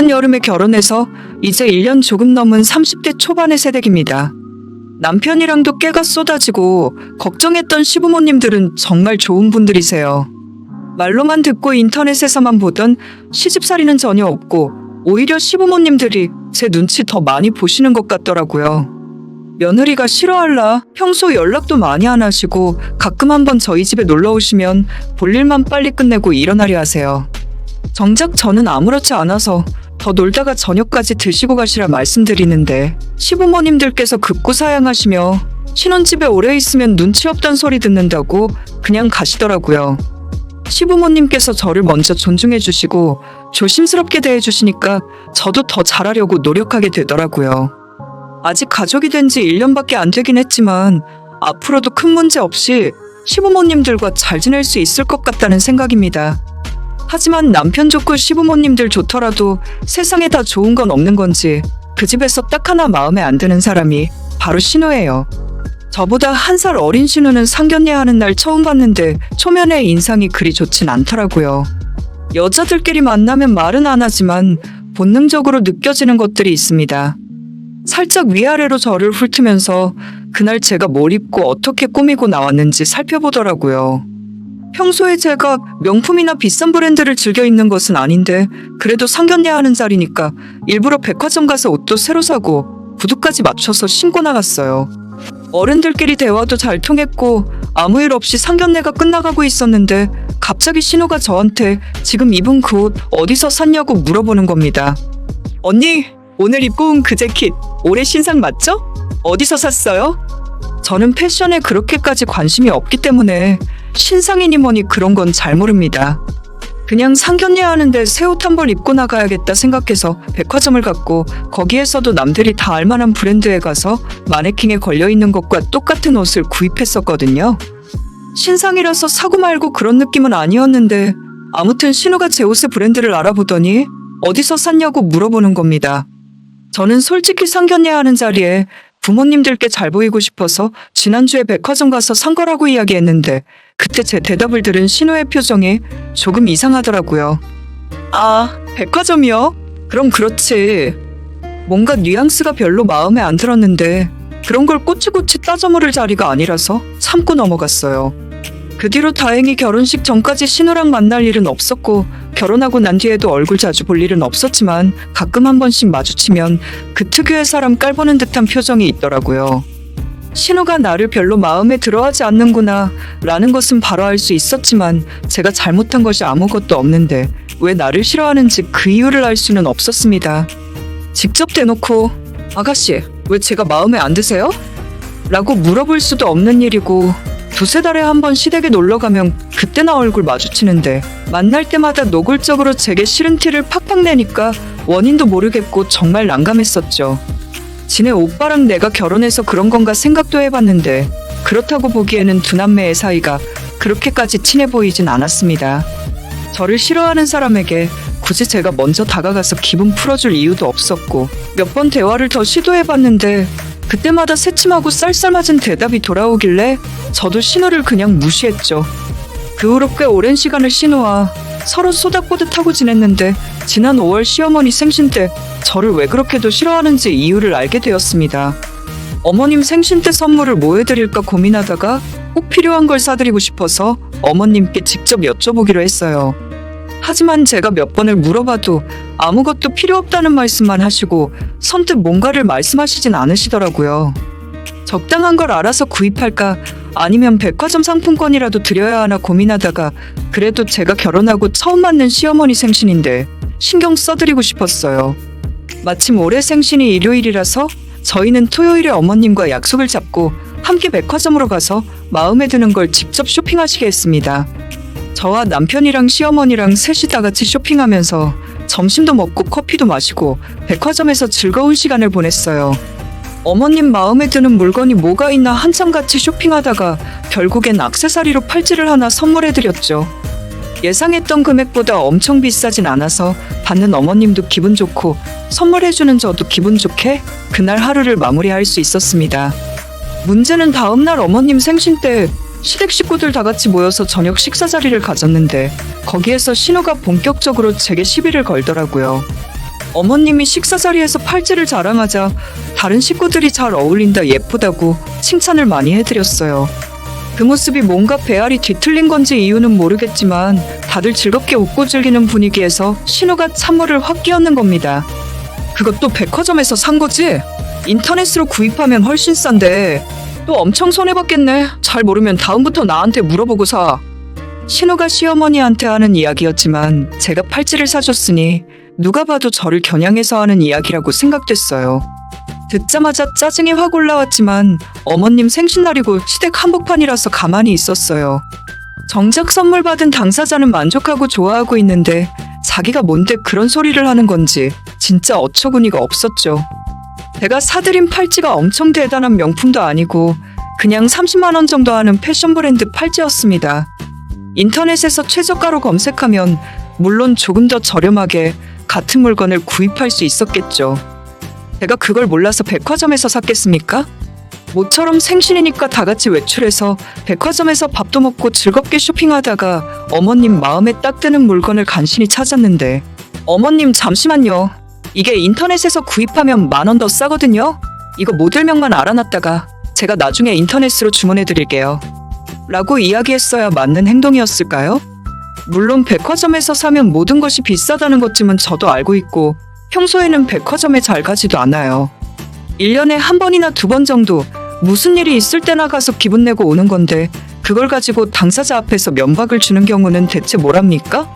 여름에 결혼해서 이제 1년 조금 넘은 30대 초반의 새댁입니다. 남편이랑도 깨가 쏟아지고 걱정했던 시부모님들은 정말 좋은 분들이세요. 말로만 듣고 인터넷에서만 보던 시집살이는 전혀 없고 오히려 시부모님들이 제 눈치 더 많이 보시는 것 같더라고요. 며느리가 싫어할라 평소 연락도 많이 안 하시고 가끔 한번 저희 집에 놀러 오시면 볼일만 빨리 끝내고 일어나려 하세요. 정작 저는 아무렇지 않아서 더 놀다가 저녁까지 드시고 가시라 말씀드리는데 시부모님들께서 극구사양하시며 신혼집에 오래 있으면 눈치 없단 소리 듣는다고 그냥 가시더라고요. 시부모님께서 저를 먼저 존중해 주시고 조심스럽게 대해 주시니까 저도 더 잘하려고 노력하게 되더라고요. 아직 가족이 된 지 1년밖에 안 되긴 했지만 앞으로도 큰 문제 없이 시부모님들과 잘 지낼 수 있을 것 같다는 생각입니다. 하지만 남편 좋고 시부모님들 좋더라도 세상에 다 좋은 건 없는 건지 그 집에서 딱 하나 마음에 안 드는 사람이 바로 신우예요. 저보다 1살 어린 신우는 상견례 하는 날 처음 봤는데 초면에 인상이 그리 좋진 않더라고요. 여자들끼리 만나면 말은 안 하지만 본능적으로 느껴지는 것들이 있습니다. 살짝 위아래로 저를 훑으면서 그날 제가 뭘 입고 어떻게 꾸미고 나왔는지 살펴보더라고요. 평소에 제가 명품이나 비싼 브랜드를 즐겨 입는 것은 아닌데 그래도 상견례 하는 자리니까 일부러 백화점 가서 옷도 새로 사고 구두까지 맞춰서 신고 나갔어요. 어른들끼리 대화도 잘 통했고 아무 일 없이 상견례가 끝나가고 있었는데 갑자기 신우가 저한테 지금 입은 그 옷 어디서 샀냐고 물어보는 겁니다. 언니, 오늘 입고 온 그 재킷 올해 신상 맞죠? 어디서 샀어요? 저는 패션에 그렇게까지 관심이 없기 때문에 신상이니 뭐니 그런 건 잘 모릅니다. 그냥 상견례 하는데 새 옷 한 벌 입고 나가야겠다 생각해서 백화점을 갔고 거기에서도 남들이 다 알만한 브랜드에 가서 마네킹에 걸려있는 것과 똑같은 옷을 구입했었거든요. 신상이라서 사고 말고 그런 느낌은 아니었는데 아무튼 신우가 제 옷의 브랜드를 알아보더니 어디서 샀냐고 물어보는 겁니다. 저는 솔직히 상견례 하는 자리에 부모님들께 잘 보이고 싶어서 지난주에 백화점 가서 산 거라고 이야기했는데 그때 제 대답을 들은 신우의 표정이 조금 이상하더라고요. 아, 백화점이요? 그럼 그렇지. 뭔가 뉘앙스가 별로 마음에 안 들었는데 그런 걸 꼬치꼬치 따져 물을 자리가 아니라서 참고 넘어갔어요. 그 뒤로 다행히 결혼식 전까지 신우랑 만날 일은 없었고 결혼하고 난 뒤에도 얼굴 자주 볼 일은 없었지만 가끔 한 번씩 마주치면 그 특유의 사람 깔보는 듯한 표정이 있더라고요. 신우가 나를 별로 마음에 들어하지 않는구나 라는 것은 바로 알 수 있었지만 제가 잘못한 것이 아무것도 없는데 왜 나를 싫어하는지 그 이유를 알 수는 없었습니다. 직접 대놓고 아가씨, 왜 제가 마음에 안 드세요? 라고 물어볼 수도 없는 일이고 두세 달에 한 번 시댁에 놀러가면 그때나 얼굴 마주치는데 만날 때마다 노골적으로 제게 싫은 티를 팍팍 내니까 원인도 모르겠고 정말 난감했었죠. 지네 오빠랑 내가 결혼해서 그런 건가 생각도 해봤는데 그렇다고 보기에는 두 남매의 사이가 그렇게까지 친해 보이진 않았습니다. 저를 싫어하는 사람에게 굳이 제가 먼저 다가가서 기분 풀어줄 이유도 없었고 몇 번 대화를 더 시도해봤는데 그때마다 새침하고 쌀쌀맞은 대답이 돌아오길래 저도 신우를 그냥 무시했죠. 그 후로 꽤 오랜 시간을 신우와 서로 쏘닥보듯하고 지냈는데 지난 5월 시어머니 생신 때 저를 왜 그렇게도 싫어하는지 이유를 알게 되었습니다. 어머님 생신 때 선물을 뭐 해드릴까 고민하다가 꼭 필요한 걸 사드리고 싶어서 어머님께 직접 여쭤보기로 했어요. 하지만 제가 몇 번을 물어봐도 아무것도 필요 없다는 말씀만 하시고 선뜻 뭔가를 말씀하시진 않으시더라고요. 적당한 걸 알아서 구입할까 아니면 백화점 상품권이라도 드려야 하나 고민하다가 그래도 제가 결혼하고 처음 맞는 시어머니 생신인데 신경 써드리고 싶었어요. 마침 올해 생신이 일요일이라서 저희는 토요일에 어머님과 약속을 잡고 함께 백화점으로 가서 마음에 드는 걸 직접 쇼핑하시게 했습니다. 저와 남편이랑 시어머니랑 셋이 다 같이 쇼핑하면서 점심도 먹고 커피도 마시고 백화점에서 즐거운 시간을 보냈어요. 어머님 마음에 드는 물건이 뭐가 있나 한참 같이 쇼핑하다가 결국엔 액세서리로 팔찌를 하나 선물해드렸죠. 예상했던 금액보다 엄청 비싸진 않아서 받는 어머님도 기분 좋고 선물해주는 저도 기분 좋게 그날 하루를 마무리할 수 있었습니다. 문제는 다음날 어머님 생신 때 시댁 식구들 다 같이 모여서 저녁 식사 자리를 가졌는데 거기에서 신우가 본격적으로 제게 시비를 걸더라고요. 어머님이 식사 자리에서 팔찌를 자랑하자 다른 식구들이 잘 어울린다 예쁘다고 칭찬을 많이 해드렸어요. 그 모습이 뭔가 배알이 뒤틀린 건지 이유는 모르겠지만 다들 즐겁게 웃고 즐기는 분위기에서 신우가 찬물을 확 끼얹는 겁니다. 그것도 백화점에서 산 거지? 인터넷으로 구입하면 훨씬 싼데 또 엄청 손해봤겠네. 잘 모르면 다음부터 나한테 물어보고 사. 신우가 시어머니한테 하는 이야기였지만 제가 팔찌를 사줬으니 누가 봐도 저를 겨냥해서 하는 이야기라고 생각됐어요. 듣자마자 짜증이 확 올라왔지만 어머님 생신날이고 시댁 한복판이라서 가만히 있었어요. 정작 선물 받은 당사자는 만족하고 좋아하고 있는데 자기가 뭔데 그런 소리를 하는 건지 진짜 어처구니가 없었죠. 제가 사드린 팔찌가 엄청 대단한 명품도 아니고 그냥 30만 원 정도 하는 패션 브랜드 팔찌였습니다. 인터넷에서 최저가로 검색하면 물론 조금 더 저렴하게 같은 물건을 구입할 수 있었겠죠. 제가 그걸 몰라서 백화점에서 샀겠습니까? 모처럼 생신이니까 다 같이 외출해서 백화점에서 밥도 먹고 즐겁게 쇼핑하다가 어머님 마음에 딱 드는 물건을 간신히 찾았는데 어머님 잠시만요. 이게 인터넷에서 구입하면 10,000원 더 싸거든요. 이거 모델명만 알아놨다가 제가 나중에 인터넷으로 주문해드릴게요. 라고 이야기했어야 맞는 행동이었을까요? 물론 백화점에서 사면 모든 것이 비싸다는 것쯤은 저도 알고 있고 평소에는 백화점에 잘 가지도 않아요. 1년에 한 번이나 2번 정도 무슨 일이 있을 때나 가서 기분 내고 오는 건데 그걸 가지고 당사자 앞에서 면박을 주는 경우는 대체 뭐랍니까?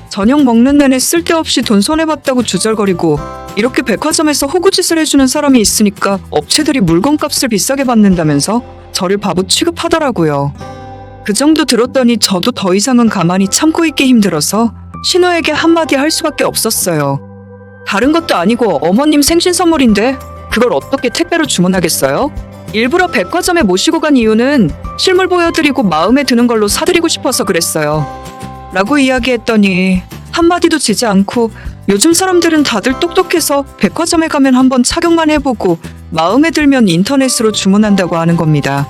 저녁 먹는 내내 쓸데없이 돈 손해봤다고 주절거리고 이렇게 백화점에서 호구짓을 해주는 사람이 있으니까 업체들이 물건값을 비싸게 받는다면서 저를 바보 취급하더라고요. 그 정도 들었더니 저도 더 이상은 가만히 참고 있기 힘들어서 신우에게 한마디 할 수밖에 없었어요. 다른 것도 아니고 어머님 생신 선물인데 그걸 어떻게 택배로 주문하겠어요? 일부러 백화점에 모시고 간 이유는 실물 보여드리고 마음에 드는 걸로 사드리고 싶어서 그랬어요. 라고 이야기했더니 한마디도 지지 않고 요즘 사람들은 다들 똑똑해서 백화점에 가면 한번 착용만 해보고 마음에 들면 인터넷으로 주문한다고 하는 겁니다.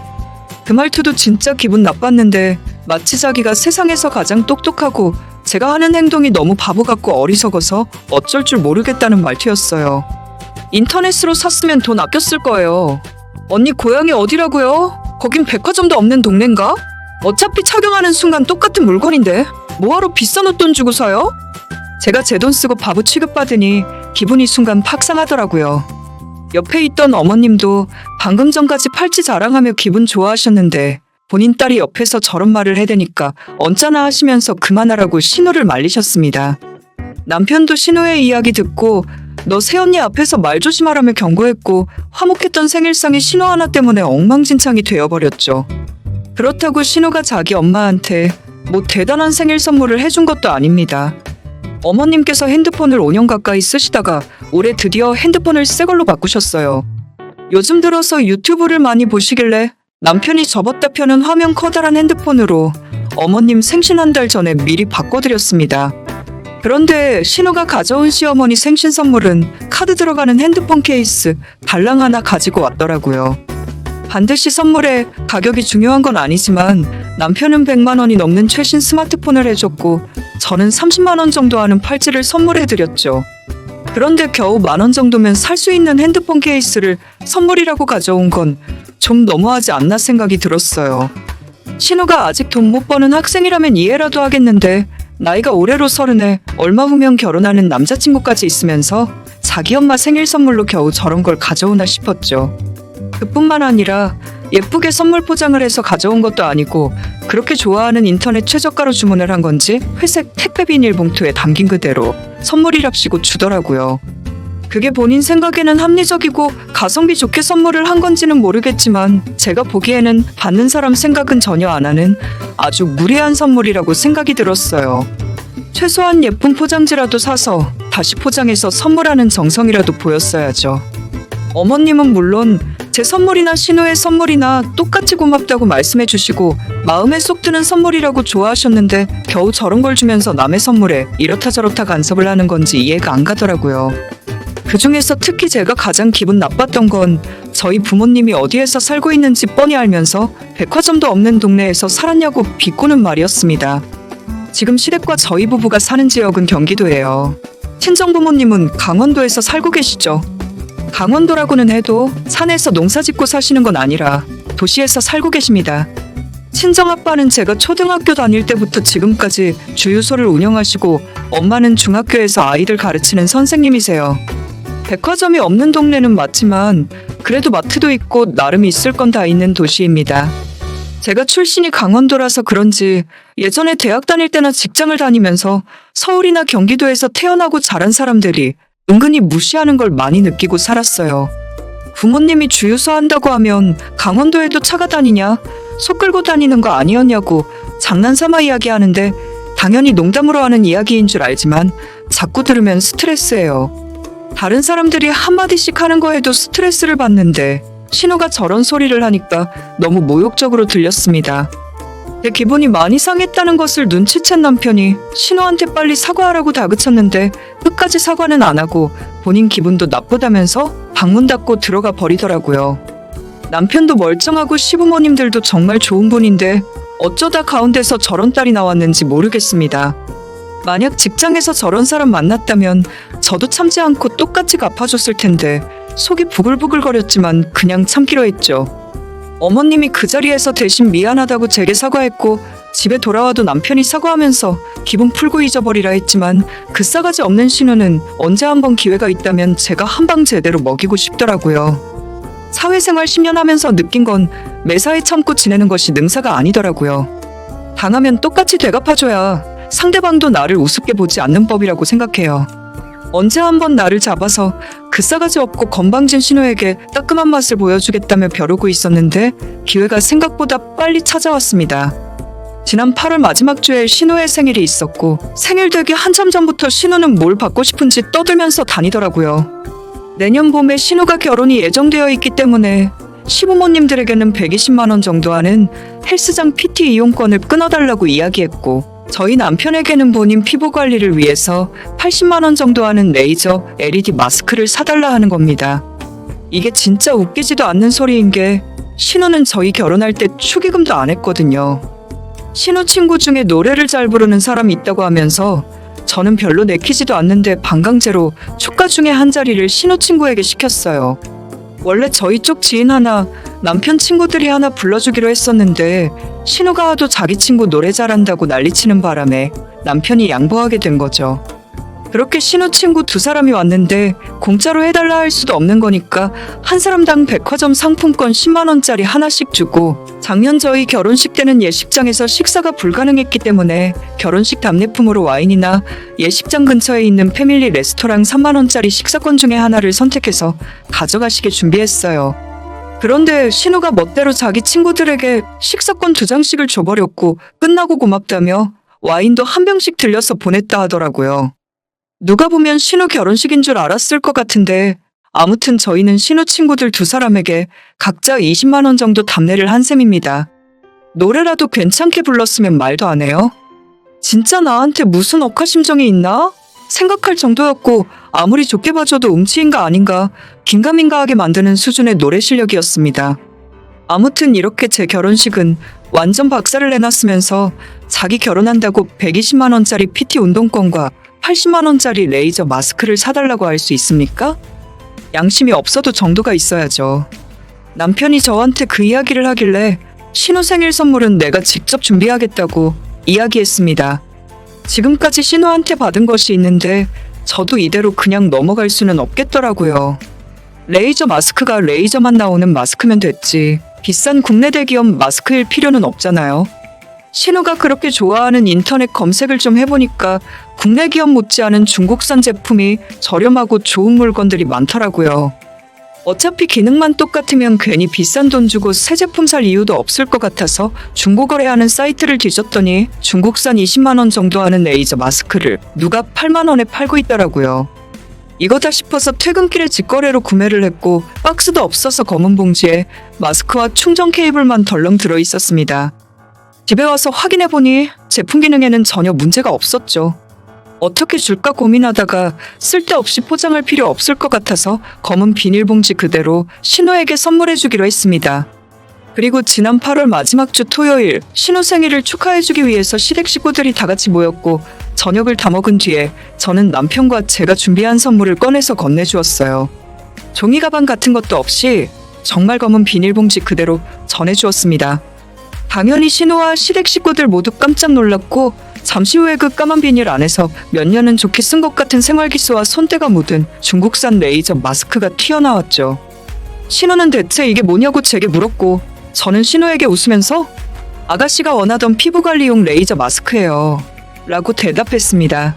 그 말투도 진짜 기분 나빴는데 마치 자기가 세상에서 가장 똑똑하고 제가 하는 행동이 너무 바보 같고 어리석어서 어쩔 줄 모르겠다는 말투였어요. 인터넷으로 샀으면 돈 아꼈을 거예요. 언니 고향이 어디라고요? 거긴 백화점도 없는 동네인가? 어차피 착용하는 순간 똑같은 물건인데 뭐하러 비싼 옷 돈 주고 사요? 제가 제 돈 쓰고 바보 취급받으니 기분이 순간 팍 상하더라고요. 옆에 있던 어머님도 방금 전까지 팔찌 자랑하며 기분 좋아하셨는데 본인 딸이 옆에서 저런 말을 해대니까 언짢아 하시면서 그만하라고 신우를 말리셨습니다. 남편도 신우의 이야기 듣고 너 새언니 앞에서 말 조심하라며 경고했고 화목했던 생일상이 신우 하나 때문에 엉망진창이 되어버렸죠. 그렇다고 신우가 자기 엄마한테 뭐 대단한 생일 선물을 해준 것도 아닙니다. 어머님께서 핸드폰을 5년 가까이 쓰시다가 올해 드디어 핸드폰을 새 걸로 바꾸셨어요. 요즘 들어서 유튜브를 많이 보시길래 남편이 접었다 펴는 화면 커다란 핸드폰으로 어머님 생신 한 달 전에 미리 바꿔드렸습니다. 그런데 신우가 가져온 시어머니 생신 선물은 카드 들어가는 핸드폰 케이스 달랑 하나 가지고 왔더라고요. 반드시 선물에 가격이 중요한 건 아니지만 남편은 100만 원이 넘는 최신 스마트폰을 해줬고 저는 30만 원 정도 하는 팔찌를 선물해드렸죠. 그런데 겨우 10,000원 정도면 살 수 있는 핸드폰 케이스를 선물이라고 가져온 건 좀 너무하지 않나 생각이 들었어요. 신우가 아직 돈 못 버는 학생이라면 이해라도 하겠는데 나이가 올해로 30에 얼마 후면 결혼하는 남자친구까지 있으면서 자기 엄마 생일 선물로 겨우 저런 걸 가져오나 싶었죠. 그뿐만 아니라 예쁘게 선물 포장을 해서 가져온 것도 아니고 그렇게 좋아하는 인터넷 최저가로 주문을 한 건지 회색 택배 비닐봉투에 담긴 그대로 선물이랍시고 주더라고요. 그게 본인 생각에는 합리적이고 가성비 좋게 선물을 한 건지는 모르겠지만 제가 보기에는 받는 사람 생각은 전혀 안 하는 아주 무례한 선물이라고 생각이 들었어요. 최소한 예쁜 포장지라도 사서 다시 포장해서 선물하는 정성이라도 보였어야죠. 어머님은 물론 제 선물이나 신우의 선물이나 똑같이 고맙다고 말씀해 주시고 마음에 쏙 드는 선물이라고 좋아하셨는데 겨우 저런 걸 주면서 남의 선물에 이렇다 저렇다 간섭을 하는 건지 이해가 안 가더라고요. 그중에서 특히 제가 가장 기분 나빴던 건 저희 부모님이 어디에서 살고 있는지 뻔히 알면서 백화점도 없는 동네에서 살았냐고 비꼬는 말이었습니다. 지금 시댁과 저희 부부가 사는 지역은 경기도예요. 친정부모님은 강원도에서 살고 계시죠. 강원도라고는 해도 산에서 농사 짓고 사시는 건 아니라 도시에서 살고 계십니다. 친정아빠는 제가 초등학교 다닐 때부터 지금까지 주유소를 운영하시고 엄마는 중학교에서 아이들 가르치는 선생님이세요. 백화점이 없는 동네는 맞지만 그래도 마트도 있고 나름 있을 건 다 있는 도시입니다. 제가 출신이 강원도라서 그런지 예전에 대학 다닐 때나 직장을 다니면서 서울이나 경기도에서 태어나고 자란 사람들이 은근히 무시하는 걸 많이 느끼고 살았어요. 부모님이 주유소 한다고 하면 강원도에도 차가 다니냐? 소 끌고 다니는 거 아니었냐고 장난삼아 이야기하는데 당연히 농담으로 하는 이야기인 줄 알지만 자꾸 들으면 스트레스예요. 다른 사람들이 한마디씩 하는 거에도 스트레스를 받는데 신우가 저런 소리를 하니까 너무 모욕적으로 들렸습니다. 제 기분이 많이 상했다는 것을 눈치챈 남편이 신우한테 빨리 사과하라고 다그쳤는데 끝까지 사과는 안 하고 본인 기분도 나쁘다면서 방문 닫고 들어가 버리더라고요. 남편도 멀쩡하고 시부모님들도 정말 좋은 분인데 어쩌다 가운데서 저런 딸이 나왔는지 모르겠습니다. 만약 직장에서 저런 사람 만났다면 저도 참지 않고 똑같이 갚아줬을 텐데 속이 부글부글거렸지만 그냥 참기로 했죠. 어머님이 그 자리에서 대신 미안하다고 제게 사과했고 집에 돌아와도 남편이 사과하면서 기분 풀고 잊어버리라 했지만 그 싸가지 없는 신우는 언제 한번 기회가 있다면 제가 한방 제대로 먹이고 싶더라고요. 사회생활 10년 하면서 느낀 건 매사에 참고 지내는 것이 능사가 아니더라고요. 당하면 똑같이 되갚아줘야 상대방도 나를 우습게 보지 않는 법이라고 생각해요. 언제 한번 나를 잡아서 그 싸가지 없고 건방진 신우에게 따끔한 맛을 보여주겠다며 벼르고 있었는데 기회가 생각보다 빨리 찾아왔습니다. 지난 8월 마지막 주에 신우의 생일이 있었고 생일 되기 한참 전부터 신우는 뭘 받고 싶은지 떠들면서 다니더라고요. 내년 봄에 신우가 결혼이 예정되어 있기 때문에 시부모님들에게는 120만 원 정도 하는 헬스장 PT 이용권을 끊어달라고 이야기했고 저희 남편에게는 본인 피부 관리를 위해서 80만 원 정도 하는 레이저 LED 마스크를 사달라 하는 겁니다. 이게 진짜 웃기지도 않는 소리인 게 신우는 저희 결혼할 때 축의금도 안 했거든요. 신우 친구 중에 노래를 잘 부르는 사람이 있다고 하면서 저는 별로 내키지도 않는데 반강제로 축가 중에 한 자리를 신우 친구에게 시켰어요. 원래 저희 쪽 지인 하나, 남편 친구들이 하나 불러주기로 했었는데 신우가 하도 자기 친구 노래 잘한다고 난리치는 바람에 남편이 양보하게 된 거죠. 그렇게 신우 친구 2사람이 왔는데 공짜로 해달라 할 수도 없는 거니까 한 사람당 백화점 상품권 10만 원짜리 하나씩 주고 작년 저희 결혼식 때는 예식장에서 식사가 불가능했기 때문에 결혼식 답례품으로 와인이나 예식장 근처에 있는 패밀리 레스토랑 3만 원짜리 식사권 중에 하나를 선택해서 가져가시게 준비했어요. 그런데 신우가 멋대로 자기 친구들에게 식사권 2장씩을 줘버렸고 끝나고 고맙다며 와인도 한 병씩 들려서 보냈다 하더라고요. 누가 보면 신우 결혼식인 줄 알았을 것 같은데 아무튼 저희는 신우 친구들 2사람에게 각자 20만 원 정도 답례를 한 셈입니다. 노래라도 괜찮게 불렀으면 말도 안 해요? 진짜 나한테 무슨 억하심정이 있나? 생각할 정도였고 아무리 좋게 봐줘도 음치인가 아닌가 긴가민가하게 만드는 수준의 노래 실력이었습니다. 아무튼 이렇게 제 결혼식은 완전 박살을 내놨으면서 자기 결혼한다고 120만 원짜리 PT 운동권과 80만 원짜리 레이저 마스크를 사달라고 할 수 있습니까? 양심이 없어도 정도가 있어야죠. 남편이 저한테 그 이야기를 하길래 신우 생일 선물은 내가 직접 준비하겠다고 이야기했습니다. 지금까지 신우한테 받은 것이 있는데 저도 이대로 그냥 넘어갈 수는 없겠더라고요. 레이저 마스크가 레이저만 나오는 마스크면 됐지 비싼 국내 대기업 마스크일 필요는 없잖아요. 신우가 그렇게 좋아하는 인터넷 검색을 좀 해보니까 국내 기업 못지않은 중국산 제품이 저렴하고 좋은 물건들이 많더라고요. 어차피 기능만 똑같으면 괜히 비싼 돈 주고 새 제품 살 이유도 없을 것 같아서 중고거래하는 사이트를 뒤졌더니 중국산 20만 원 정도 하는 레이저 마스크를 누가 8만 원에 팔고 있더라고요. 이거다 싶어서 퇴근길에 직거래로 구매를 했고 박스도 없어서 검은 봉지에 마스크와 충전 케이블만 덜렁 들어있었습니다. 집에 와서 확인해보니 제품 기능에는 전혀 문제가 없었죠. 어떻게 줄까 고민하다가 쓸데없이 포장할 필요 없을 것 같아서 검은 비닐봉지 그대로 신우에게 선물해주기로 했습니다. 그리고 지난 8월 마지막 주 토요일 신우 생일을 축하해주기 위해서 시댁 식구들이 다 같이 모였고 저녁을 다 먹은 뒤에 저는 남편과 제가 준비한 선물을 꺼내서 건네주었어요. 종이 가방 같은 것도 없이 정말 검은 비닐봉지 그대로 전해주었습니다. 당연히 신우와 시댁 식구들 모두 깜짝 놀랐고 잠시 후에 그 까만 비닐 안에서 몇 년은 좋게 쓴 것 같은 생활기수와 손때가 묻은 중국산 레이저 마스크가 튀어나왔죠. 신우는 대체 이게 뭐냐고 제게 물었고 저는 신우에게 웃으면서 아가씨가 원하던 피부관리용 레이저 마스크예요 라고 대답했습니다.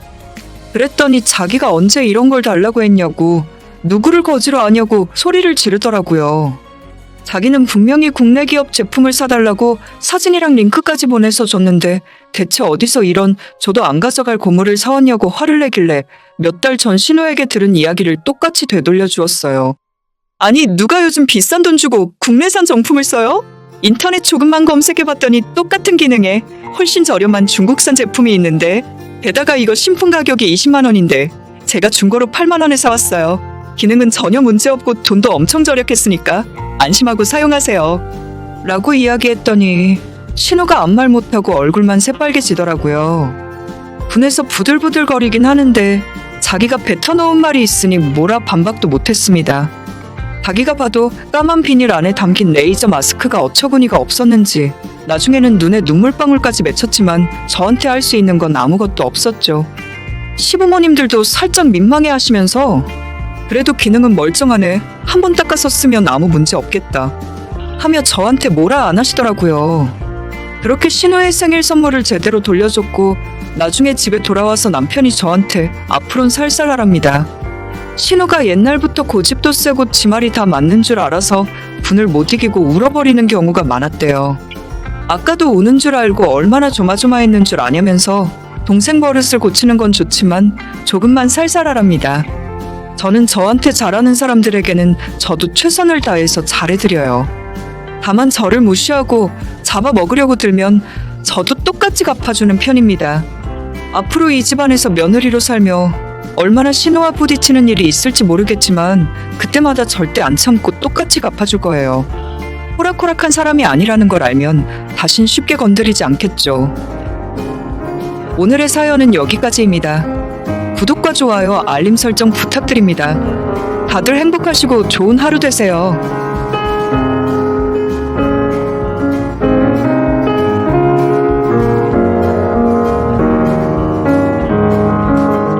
그랬더니 자기가 언제 이런 걸 달라고 했냐고 누구를 거지로 아냐고 소리를 지르더라고요. 자기는 분명히 국내 기업 제품을 사달라고 사진이랑 링크까지 보내서 줬는데 대체 어디서 이런 저도 안 가져갈 고물을 사왔냐고 화를 내길래 몇 달 전 신우에게 들은 이야기를 똑같이 되돌려 주었어요. 아니 누가 요즘 비싼 돈 주고 국내산 정품을 써요? 인터넷 조금만 검색해봤더니 똑같은 기능에 훨씬 저렴한 중국산 제품이 있는데 게다가 이거 신품 가격이 20만 원인데 제가 중고로 8만 원에 사왔어요. 기능은 전혀 문제없고 돈도 엄청 절약했으니까 안심하고 사용하세요. 라고 이야기했더니 신우가 아무 말 못하고 얼굴만 새빨개지더라고요. 분해서 부들부들거리긴 하는데 자기가 뱉어놓은 말이 있으니 뭐라 반박도 못했습니다. 자기가 봐도 까만 비닐 안에 담긴 레이저 마스크가 어처구니가 없었는지 나중에는 눈에 눈물방울까지 맺혔지만 저한테 할 수 있는 건 아무것도 없었죠. 시부모님들도 살짝 민망해 하시면서 그래도 기능은 멀쩡하네. 한 번 닦아서 쓰면 아무 문제 없겠다. 하며 저한테 뭐라 안 하시더라고요. 그렇게 신우의 생일 선물을 제대로 돌려줬고 나중에 집에 돌아와서 남편이 저한테 앞으론 살살하랍니다. 신우가 옛날부터 고집도 세고 지 말이 다 맞는 줄 알아서 분을 못 이기고 울어버리는 경우가 많았대요. 아까도 우는 줄 알고 얼마나 조마조마했는 줄 아냐면서 동생 버릇을 고치는 건 좋지만 조금만 살살하랍니다. 저는 저한테 잘하는 사람들에게는 저도 최선을 다해서 잘해드려요. 다만 저를 무시하고 잡아먹으려고 들면 저도 똑같이 갚아주는 편입니다. 앞으로 이 집안에서 며느리로 살며 얼마나 신우와 부딪히는 일이 있을지 모르겠지만 그때마다 절대 안 참고 똑같이 갚아줄 거예요. 호락호락한 사람이 아니라는 걸 알면 다신 쉽게 건드리지 않겠죠. 오늘의 사연은 여기까지입니다. 구독과 좋아요, 알림 설정 부탁드립니다. 다들 행복하시고 좋은 하루 되세요.